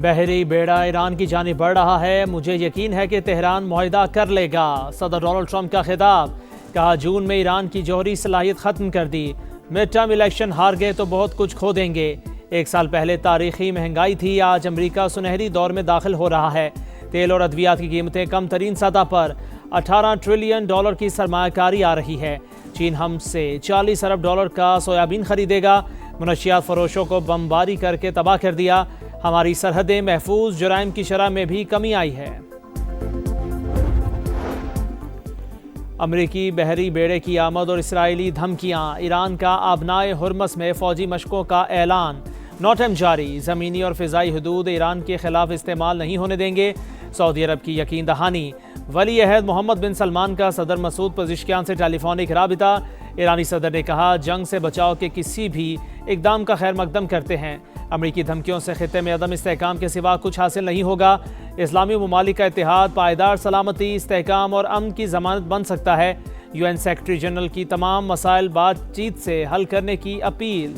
بحری بیڑا ایران کی جانب بڑھ رہا ہے، مجھے یقین ہے کہ تہران معاہدہ کر لے گا۔ صدر ڈونلڈ ٹرمپ کا خطاب، کہا جون میں ایران کی جوہری صلاحیت ختم کر دی، مڈ ٹرم الیکشن ہار گئے تو بہت کچھ کھو دیں گے۔ 1 سال پہلے تاریخی مہنگائی تھی، آج امریکہ سنہری دور میں داخل ہو رہا ہے۔ تیل اور ادویات کی قیمتیں کم ترین سطح پر، $18 ٹریلین کی سرمایہ کاری آ رہی ہے۔ چین ہم سے $40 ارب کا سویابین خریدے گا، منشیات فروشوں کو بمباری کر کے تباہ کر دیا۔ ہماری سرحدیں محفوظ، جرائم کی شرح میں بھی کمی آئی ہے۔ امریکی بحری بیڑے کی آمد اور اسرائیلی دھمکیاں، ایران کا آبنائے ہرمز میں فوجی مشقوں کا اعلان، نوٹم جاری، زمینی اور فضائی حدود ایران کے خلاف استعمال نہیں ہونے دیں گے۔ سعودی عرب کی یقین دہانی، ولی عہد محمد بن سلمان کا صدر مسعود پزشکیان سے ٹیلی فونک رابطہ، ایرانی صدر نے کہا جنگ سے بچاؤ کے کسی بھی اقدام کا خیر مقدم کرتے ہیں۔ امریکی دھمکیوں سے خطے میں عدم استحکام کے سوا کچھ حاصل نہیں ہوگا۔ اسلامی ممالک کا اتحاد پائیدار سلامتی، استحکام اور امن کی ضمانت بن سکتا ہے۔ UN سیکرٹری جنرل کی تمام مسائل بات چیت سے حل کرنے کی اپیل۔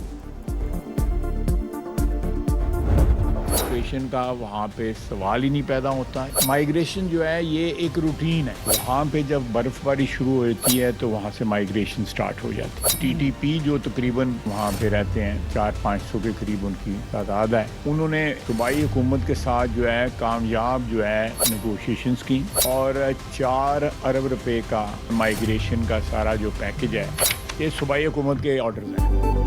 مائیگریشن کا وہاں پہ سوال ہی نہیں پیدا ہوتا ہے۔ مائیگریشن جو ہے یہ ایک روٹین ہے، وہاں پہ جب برف باری شروع ہوتی ہے تو وہاں سے مائیگریشن سٹارٹ ہو جاتی ہے۔ TTP جو تقریباً وہاں پہ رہتے ہیں 400-500 کے قریب ان کی تعداد ہے، انہوں نے صوبائی حکومت کے ساتھ جو ہے کامیاب جو ہے نیگوشیشنز کی اور $4 ارب کا مائیگریشن کا سارا جو پیکج ہے یہ صوبائی حکومت کے آرڈرز ہیں۔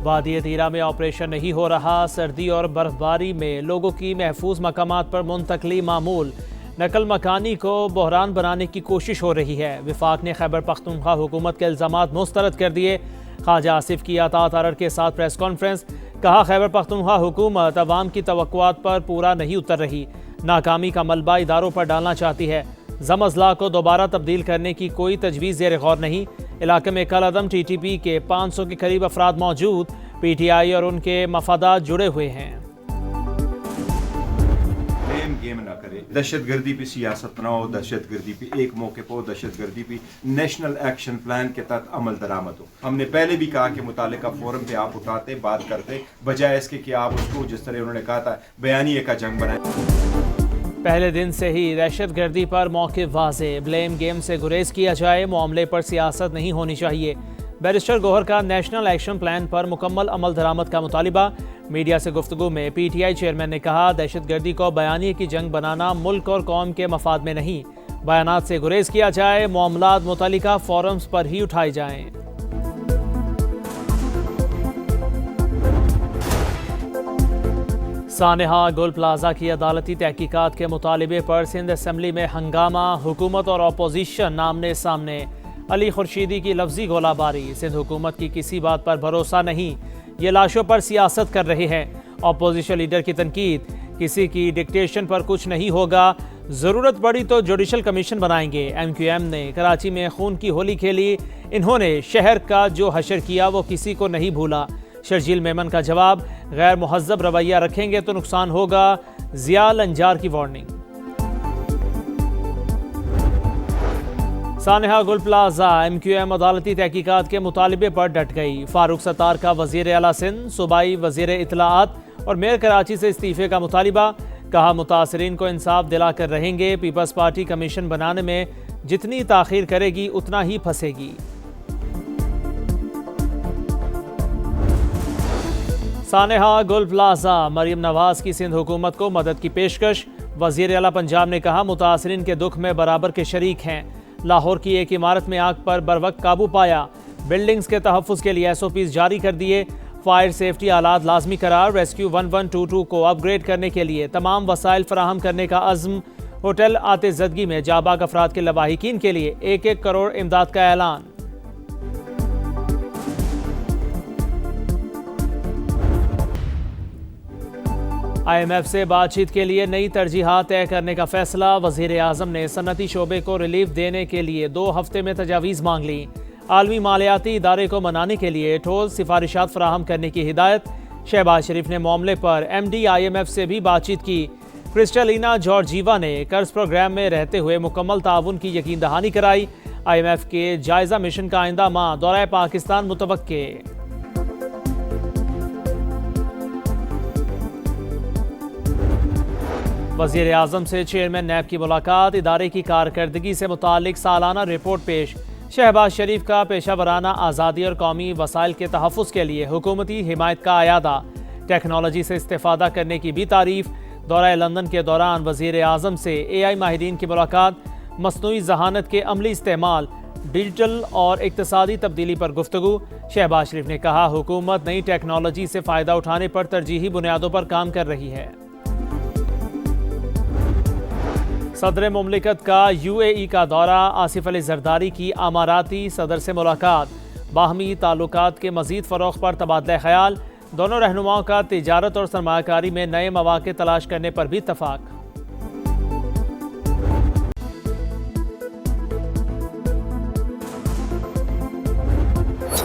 وادی تیرا میں آپریشن نہیں ہو رہا، سردی اور برف باری میں لوگوں کی محفوظ مقامات پر منتقلی معمول، نقل مکانی کو بحران بنانے کی کوشش ہو رہی ہے۔ وفاق نے خیبر پختونخوا حکومت کے الزامات مسترد کر دیے۔ خواجہ آصف کی عطاءت ارر کے ساتھ پریس کانفرنس، کہا خیبر پختونخوا حکومت عوام کی توقعات پر پورا نہیں اتر رہی، ناکامی کا ملبہ اداروں پر ڈالنا چاہتی ہے۔ زم اضلاع کو دوبارہ تبدیل کرنے کی کوئی تجویز زیر غور نہیں۔ علاقے میں کل عدم TTP کے 500 کے قریب افراد موجود، PTI اور ان کے مفادات جڑے ہوئے ہیں۔ گیم نہ کرے، دہشت گردی پہ سیاست نہ ہو، دہشت گردی پہ ایک موقع پہ ہو، دہشت گردی پہ نیشنل ایکشن پلان کے تحت عمل درآمد ہو۔ ہم نے پہلے بھی کہا کہ متعلقہ فورم پہ آپ اٹھاتے بات کرتے، بجائے اس کے کہ آپ اس کو جس طرح انہوں نے کہا تھا بیانیے کا جنگ بنائیں۔ پہلے دن سے ہی دہشت گردی پر موقف واضح، بلیم گیم سے گریز کیا جائے، معاملے پر سیاست نہیں ہونی چاہیے۔ بیرسٹر گوہر کا نیشنل ایکشن پلان پر مکمل عمل درآمد کا مطالبہ، میڈیا سے گفتگو میں PTI چیئرمین نے کہا دہشت گردی کو بیانیے کی جنگ بنانا ملک اور قوم کے مفاد میں نہیں، بیانات سے گریز کیا جائے، معاملات متعلقہ فورمز پر ہی اٹھائے جائیں۔ سانحہ گل پلازہ کی عدالتی تحقیقات کے مطالبے پر سندھ اسمبلی میں ہنگامہ، حکومت اور اپوزیشن آمنے سامنے، علی خورشیدی کی لفظی گولہ باری، سندھ حکومت کی کسی بات پر بھروسہ نہیں، یہ لاشوں پر سیاست کر رہے ہیں۔ اپوزیشن لیڈر کی تنقید، کسی کی ڈکٹیشن پر کچھ نہیں ہوگا، ضرورت پڑی تو جوڈیشل کمیشن بنائیں گے۔ MQM نے کراچی میں خون کی ہولی کھیلی، انہوں نے شہر کا جو حشر کیا وہ کسی کو نہیں بھولا۔ شرجیل میمن کا جواب، غیر مہذب رویہ رکھیں گے تو نقصان ہوگا، ضیاء الانجار کی وارننگ۔ سانحہ گل پلازہ، MQM عدالتی تحقیقات کے مطالبے پر ڈٹ گئی۔ فاروق ستار کا وزیر اعلیٰ سندھ، صوبائی وزیر اطلاعات اور میئر کراچی سے استعفے کا مطالبہ، کہا متاثرین کو انصاف دلا کر رہیں گے، پیپلز پارٹی کمیشن بنانے میں جتنی تاخیر کرے گی اتنا ہی پھنسے گی۔ سانحہ گل پلازہ، مریم نواز کی سندھ حکومت کو مدد کی پیشکش، وزیر اعلیٰ پنجاب نے کہا متاثرین کے دکھ میں برابر کے شریک ہیں۔ لاہور کی ایک عمارت میں آگ پر بروقت قابو پایا، بلڈنگز کے تحفظ کے لیے SOPs جاری کر دیے، فائر سیفٹی آلات لازمی قرار، ریسکیو 1122 کو اپ گریڈ کرنے کے لیے تمام وسائل فراہم کرنے کا عزم، ہوٹل آتش زدگی میں جاں بحق افراد کے لواحقین کے لیے 1 کروڑ امداد کا اعلان۔ IMF سے بات چیت کے لیے نئی ترجیحات طے کرنے کا فیصلہ، وزیر اعظم نے صنعتی شعبے کو ریلیف دینے کے لیے 2 ہفتے میں تجاویز مانگ لی، عالمی مالیاتی ادارے کو منانے کے لیے ٹھوس سفارشات فراہم کرنے کی ہدایت۔ شہباز شریف نے معاملے پر MD IMF سے بھی بات چیت کی۔ کرسٹلینا جارجیوا نے قرض پروگرام میں رہتے ہوئے مکمل تعاون کی یقین دہانی کرائی۔ IMF کے جائزہ مشن کا آئندہ ماہ دورہ پاکستان متوقع۔ वज़ीर आज़म से चेयरमैन नैब की मुलाकात, इदारे की कारकर्दगी से मुतालिक सालाना रिपोर्ट पेश। शहबाज शरीफ का पेशा वराना आज़ादी और कौमी वसाइल के तहफ़्फ़ुज़ के लिए हुकूमती हिमायत का अयादा। टेक्नोलॉजी से इस्तेफ़ादा करने की भी तारीफ़। दौरा लंदन के दौरान वज़ीर आज़म से AI माहिरीन की मुलाकात, मसनूई ज़हानत के अमली इस्तेमाल, डिजिटल और इक़्तिसादी तब्दीली पर गुफ्तगू। शहबाज शरीफ ने कहा, हुकूमत नई टेक्नोलॉजी से फ़ायदा उठाने पर तरजीही बुनियादों पर काम कर रही है। सदर मुमलिकत का UAE का दौरा, आसिफ अली जरदारी की अमाराती सदर से मुलाकात, बाहमी ताल्लुकात के मज़ीद फ़रोग़ पर तबादला ख़याल। दोनों रहनुमाओं का तिजारत और सरमायाकारी में नए मौक़े तलाश करने पर भी इत्तफ़ाक़।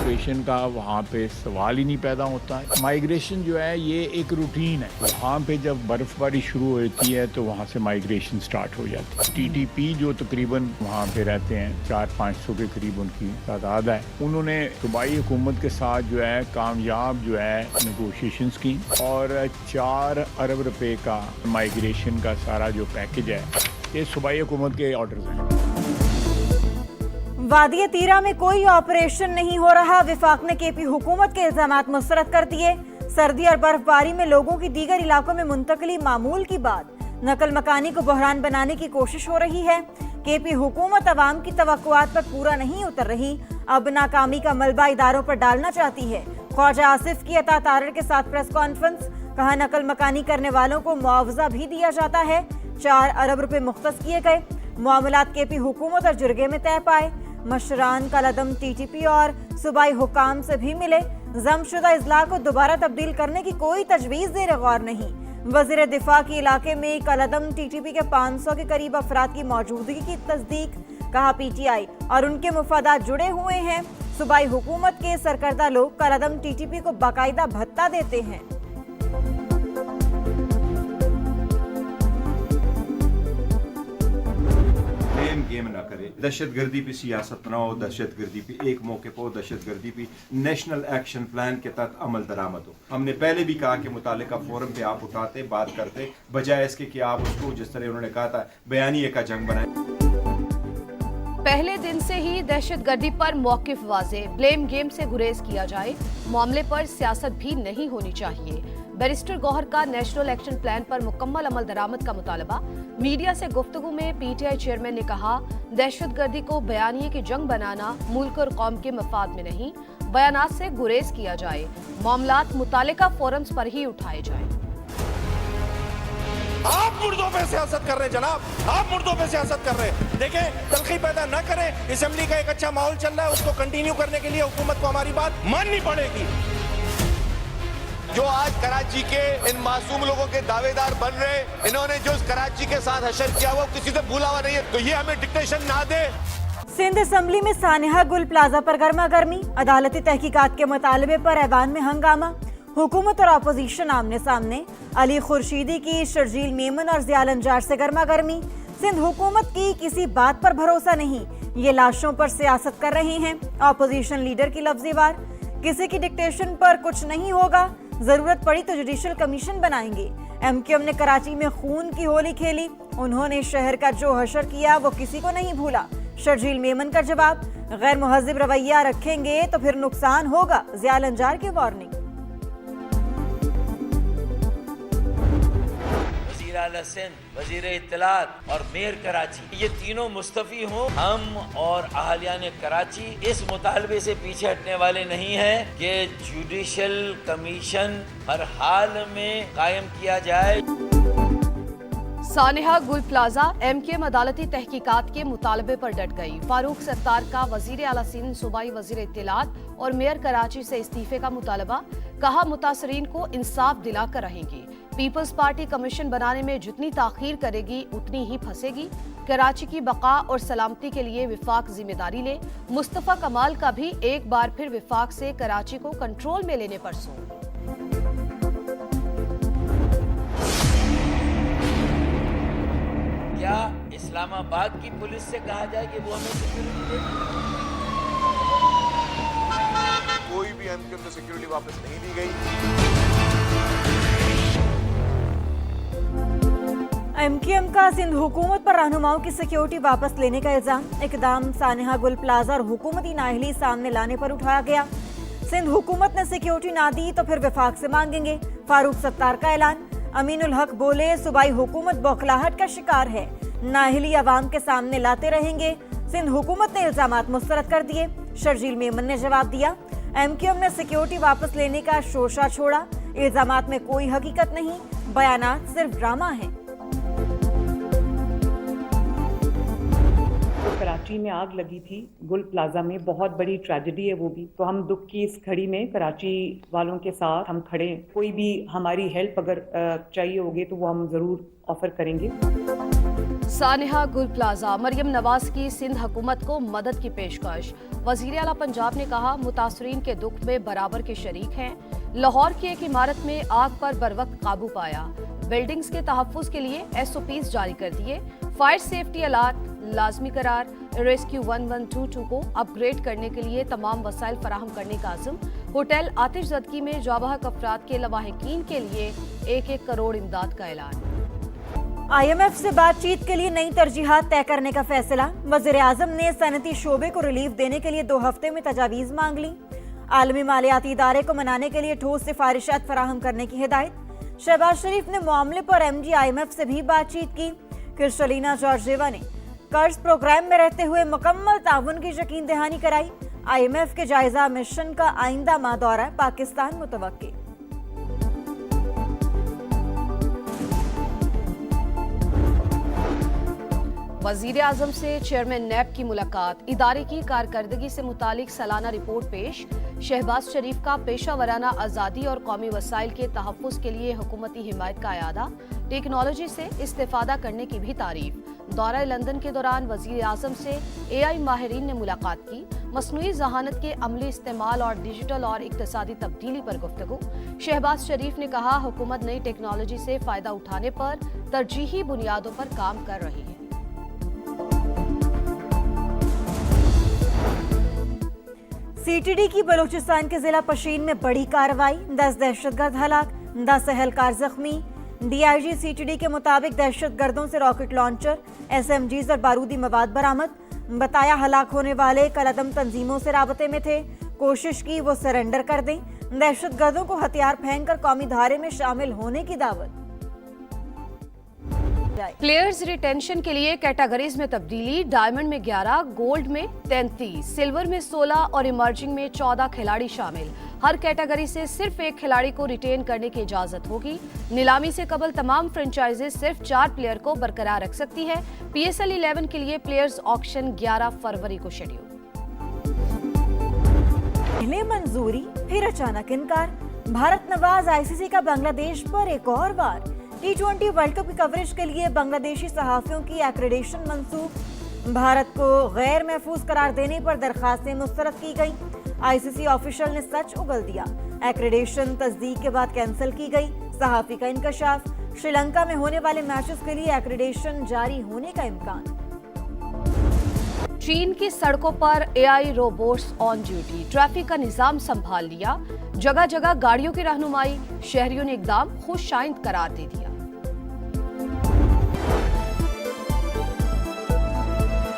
माइग्रेशन का वहाँ पे सवाल ही नहीं पैदा होता है। माइग्रेशन जो है ये एक रूटीन है। वहाँ पे जब बर्फबारी शुरू होती है तो वहाँ से माइग्रेशन स्टार्ट हो जाती है। TTP जो तकरीबन वहाँ पे रहते हैं 400-500 के करीब उनकी तादाद है, उन्होंने सूबाई हुकूमत के साथ जो है कामयाब जो है नेगोशिएशंस की और 4 अरब रुपए का माइग्रेशन का सारा जो पैकेज है ये सूबाई हुकूमत के ऑर्डर्स हैं। वादी तीरा में कोई ऑपरेशन नहीं हो रहा, विफाक ने KP हुकूमत के इल्जामात मुस्तरद कर दिए। सर्दी और बर्फबारी में लोगों की दीगर इलाकों में मुंतकली मामूल की बात, नकल मकानी को बहरान बनाने की कोशिश हो रही है। KP हुकूमत अवाम की तवक्कुआत पर पूरा नहीं उतर रही, अब नाकामी का मलबा इदारों पर डालना चाहती है। ख्वाजा आसिफ की अता तारड़ के साथ प्रेस कॉन्फ्रेंस, कहा नकल मकानी करने वालों को मुआवजा भी दिया जाता है। 4 अरब रुपए मुख्तस किए गए। मामलात KP हुकूमत और जुर्गे में तय पाए। मशरान कलअदम TTP और सूबाई हुकाम से भी मिले। जमशुदा इजला को दोबारा तब्दील करने की कोई तजवीज़ ज़ेर गौर नहीं। वज़ीर दिफा के इलाके में कलअदम TTP के 500 के करीब अफराद की मौजूदगी की तस्दीक, कहा PTI और उनके मुफादात जुड़े हुए हैं। सूबाई हुकूमत के सरकर्दा लोग कलअदम TTP को बाकायदा भत्ता देते हैं। गेम ना करे, दहशतगर्दी पे सियासत ना हो, दहशतगर्दी पे एक मौके पर दहशतगर्दी पे नेशनल एक्शन प्लान के तहत अमल दरामद हो। हमने पहले भी कहा कि मुतालिका फोरम पे आप उठाते बात करते, बजाय इसके कि आप उसको जिस तरह उन्होंने कहा था बयानिए का जंग बनाए। पहले दिन से ही दहशतगर्दी पर मौकिफ वाज़े, ब्लेम गेम से गुरेज किया जाए, मामले पर सियासत भी नहीं होनी चाहिए। बैरिस्टर गौहर का नेशनल एक्शन प्लान पर मुकम्मल अमल दरामद का मुतालबा। मीडिया से गुफ्तगू में PTI चेयरमैन ने कहा, दहशतगर्दी को बयानिए की जंग बनाना मुल्क और कौम के मफाद में नहीं, बयानात से गुरेज किया जाए, मामलात मुतालिका फोरम्स पर ही उठाए जाए। आप मुर्दों पे सियासत कर रहे हैं जनाब, आप मुर्दों पे सियासत कर रहे हैं। देखें, तलखी पैदा न करें। असेंबली का एक अच्छा माहौल चल रहा है, उसको कंटिन्यू करने के लिए हुकूमत को हमारी बात माननी पड़ेगी। जो आज कराची के इन मासूम लोगों के दावेदार बन रहे, इन्होंने जो कराची के साथ हशर किया हुआ किसी से भूला हुआ नहीं है, तो ये हमें डिक्टेशन ना दे। सिंध असम्बली में सानिहा गुल प्लाजा पर गर्मा गर्मी, अदालती तहकीकात के मुतालबे पर ऐवान में हंगामा, हुकूमत और अपोजिशन आमने सामने। अली खुर्शीदी की शर्जील मेमन और ज़िया लंजार से गर्मा गर्मी। सिंध हुकूमत की किसी बात पर भरोसा नहीं, ये लाशों पर सियासत कर रहे हैं। अपोजिशन लीडर की लफ्जी वार, किसी की डिक्टेशन पर कुछ नहीं होगा, जरूरत पड़ी तो जुडिशल कमीशन बनाएंगे। MQM ने कराची में खून की होली खेली, उन्होंने शहर का जो हशर किया वो किसी को नहीं भूला। शर्जील मेमन का जवाब, गैर मुहज़्ज़िब रवैया रखेंगे तो फिर नुकसान होगा, ज़िया लंजार की वार्निंग। वज़ीर आला सिंध, वज़ीर इत्तलात और मेयर कराची, ये तीनों मुस्तफ़ी हों। हम और अहलियान कराची इस मुतालबे से पीछे हटने वाले नहीं हैं कि जुडिशल कमीशन हर हाल में कायम किया जाए। सानिहा गुल प्लाजा MKM अदालती तहकीकात के मुतालबे पर डट गई। फारूक सत्तार का वज़ीर आला सिंध, सूबाई वज़ीर इत्तलात और मेयर कराची से इस्तीफे का मुतालबा, कहा मुतासरीन को इंसाफ दिला कर रहेंगे। पीपल्स पार्टी कमीशन बनाने में जितनी ताखीर करेगी उतनी ही फंसेगी। कराची की बका और सलामती के लिए विफाक जिम्मेदारी ले। मुस्तफ़ा कमाल का भी एक बार फिर विफाक से कराची को कंट्रोल में लेने पर जोर। क्या इस्लामाबाद की पुलिस से कहा जाए कि वो हमें सिक्योरिटी दे? कोई भी MQM से सिक्योरिटी वापस नहीं दी गई। MQM का सिंध हुकूमत पर रहनुमाओं की सिक्योरिटी वापस लेने का इल्जाम। इकदाम सानिहा गुल प्लाजा और हुकूमती नाअहली सामने लाने पर उठाया गया। सिंध हुकूमत ने सिक्योरिटी ना दी तो फिर विफाक से मांगेंगे, फारूक सत्तार का ऐलान। अमीनुल हक बोले, सूबाई हुकूमत बौखलाहट का शिकार है, नाअहली अवाम के सामने लाते रहेंगे। सिंध हुकूमत ने इल्जामात मुस्तरद कर दिए। शर्जील मेमन ने जवाब दिया, MQM ने सिक्योरिटी वापस लेने का शोशा छोड़ा, इल्जामात में कोई हकीकत नहीं, बयानात सिर्फ ड्रामा है। कराची में आग लगी थी गुल प्लाजा में, बहुत बड़ी ट्रेजेडी है वो भी, तो हम दुख की इस घड़ी में कराची वालों के साथ हम खड़े हैं। कोई भी हमारी हेल्प अगर चाहिए होगी तो वो हम जरूर ऑफर करेंगे। सानिहा गुल प्लाजा, मरियम नवाज की सिंध हुकूमत को मदद की पेशकश। वजीर आला पंजाब ने कहा, मुतासरीन के दुख में बराबर के शरीक हैं। लाहौर की एक इमारत में आग पर बरवक्त काबू पाया। बिल्डिंग्स के तहफ़्फ़ुज़ के लिए SOPs जारी कर दिए। फायर सेफ्टी अलर्ट लाजमी करार। रेस्क्यू 1122 को अपग्रेड करने के लिए तमाम वसाइल फराहम करने का आज़म। होटल आतिशज़दगी में जाबहक अफराद के लवाहिकीन के लिए 1-1 करोड़ इमदाद का ऐलान। IMF से बातचीत के लिए नई तरजीहात तय करने का फैसला। वज़ीर आज़म ने सनती शोबे को रिलीफ देने के लिए 2 हफ्ते में तजावीज़ मांग ली। आलमी मालियाती इदारे को मनाने के लिए ठोस सिफारिशात फराहम करने की हिदायत। शहबाज शरीफ ने मामले पर MG IMF से भी बातचीत की। क्रिस्टलिना जॉर्जिएवा ने कर्ज प्रोग्राम में रहते हुए मुकम्मल ताउन की यकीन दहानी कराई। IMF के जायजा मिशन का आइंदा माह दौरा पाकिस्तान मुतवक्की। वजीर आजम से चेयरमैन नैब की मुलाकात। इदारे की कारकर्दगी से मुतालिक सालाना रिपोर्ट पेश। शहबाज शरीफ का पेशा वराना आज़ादी और कौमी वसाइल के तहफ़्फ़ुज़ के लिए हुकूमती हिमायत का अयादा। टेक्नोलॉजी से इस्तेफादा करने की भी तारीफ। दौरा लंदन के दौरान वजीर आजम से AI माहिरीन ने मुलाकात की। मसनूई ज़हानत के अमली इस्तेमाल और डिजिटल और इक्तसादी तब्दीली पर गुफ्तगू। शहबाज शरीफ ने कहा, हुकूमत नई टेक्नोलॉजी से फ़ायदा उठाने पर तरजीही बुनियादों पर काम कर रही है। CTD की बलूचिस्तान के जिला पशीन में बड़ी कार्रवाई। 10 दहशतगर्द हलाक, 10 एहलकार जख्मी। DIG CTD के मुताबिक दहशतगर्दों से रॉकेट लॉन्चर, SMGs और बारूदी मवाद बरामद। बताया, हलाक होने वाले कलअदम तंजीमों से राबते में थे। कोशिश की वो सरेंडर कर दें। दहशतगर्दों को हथियार फेंक कर कौमी धारे में शामिल होने की दावत। प्लेयर्स रिटेंशन के लिए कैटेगरीज में तब्दीली। डायमंड में 11, गोल्ड में 33, सिल्वर में 16 और इमर्जिंग में 14 खिलाड़ी शामिल। हर कैटेगरी से सिर्फ एक खिलाड़ी को रिटेन करने की इजाजत होगी। नीलामी से कबल तमाम फ्रेंचाइजेज सिर्फ 4 प्लेयर को बरकरार रख सकती है। PSL 11 के लिए प्लेयर्स ऑक्शन 11 फरवरी को शेड्यूल। पहले मंजूरी फिर अचानक इनकार। भारत नवाज ICC का बांग्लादेश पर एक और बार। T20 वर्ल्ड कप की कवरेज के लिए बांग्लादेशी सहाफियों की एक्रेडिशन मंसूख। भारत को गैर महफूज करार देने पर दरखास्तें मुस्तरद की गई। ICC ऑफिशियल ने सच उगल दिया। एक्रेडिशन तस्दीक के बाद कैंसिल की गई। सहाफी का इंकशाफ। श्रीलंका में होने वाले मैचेस के लिए एक्रेडिशन जारी होने का इम्कान। चीन की सड़कों पर AI robots on duty. Traffic का निजाम संभाल लिया। जगह जगह गाड़ियों की रहनुमाई। शहरियों ने इकदाम खुश आइंद करार दे दिया।